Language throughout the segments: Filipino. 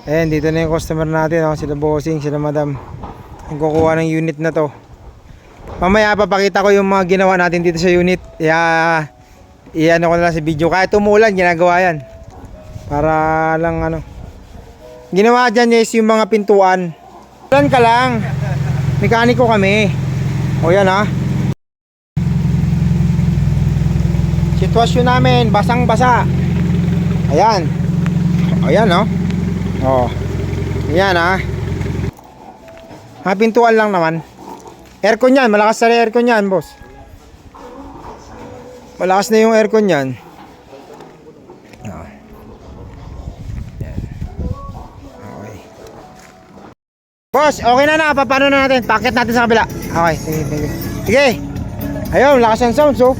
Ayan, dito na yung customer natin, oh. Sila bossing, sila madam. Ang kukuha ng unit na to. Mamaya papakita ko yung mga ginawa natin dito sa unit. Iyan ko na lang sa video. Kahit umulan, ginagawa yan. Para lang ano. Ginawa dyan is yung mga pintuan. Ulan ka lang. Mekaniko kami. O yan ha. Sitwasyon namin, basang basa. Ayan. O yan o. O. Ayan ha. Pintuan lang naman. Aircon yan, malakas na aircon yan, boss. Malakas na yung aircon yan. Okay. Boss, okay na, paano na natin? Packet natin sa kabila. Okay, sige. Ayun, lakas ang sound, so.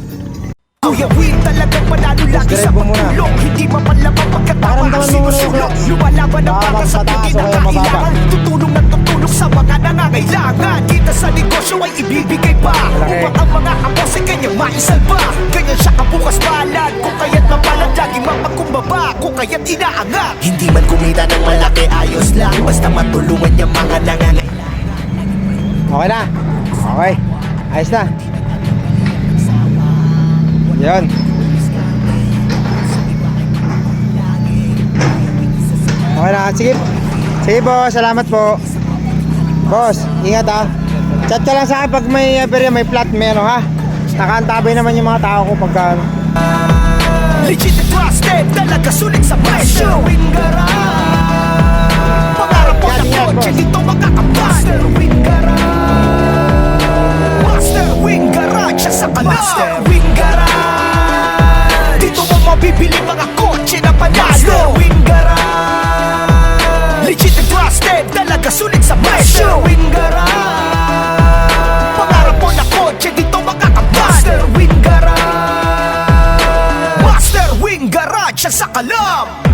Kuya Will talagang panalo lagi sa pagtulong. Hindi mapalabang pagkatawa ang sinusulong. Lumalaban ang baka sa hindi na kailangan. Tutulong ng tutulong sa mga nangangailangan. Kita sa negosyo ay ibibigay pa upang ang mga kapos ay kanyang maisalba. Ganyan siya kabukas palad. Kung kaya't mapalad, laging mapagkumbaba. Kung kaya't inaangat. Hindi man kumita ng malaki, ayos lang. Basta matulungan niya mga nangangailangan. Okay na. Okay. Ayos na. Yan. Okay na. Sige. Sige po. Salamat po. Boss, ingat ha. Chat ka lang sa akin pag may may flat, may ano ha. Nakaantabay naman yung mga tao ko pagka Legit and trusted, talaga sulit sa presyo. Wingara. Pangarap po na kotse, dito makakapasta. Wingara. Master Wingara, siya sa kalam. Wingara. Dito mo mabibili mga kotse na panalo. Wingara. Legit and trusted, talaga sulit sa presyo. Wingara. Pangarap po na kotse, dito makakapasta. Wingara. Master Wing Garage sa kalam.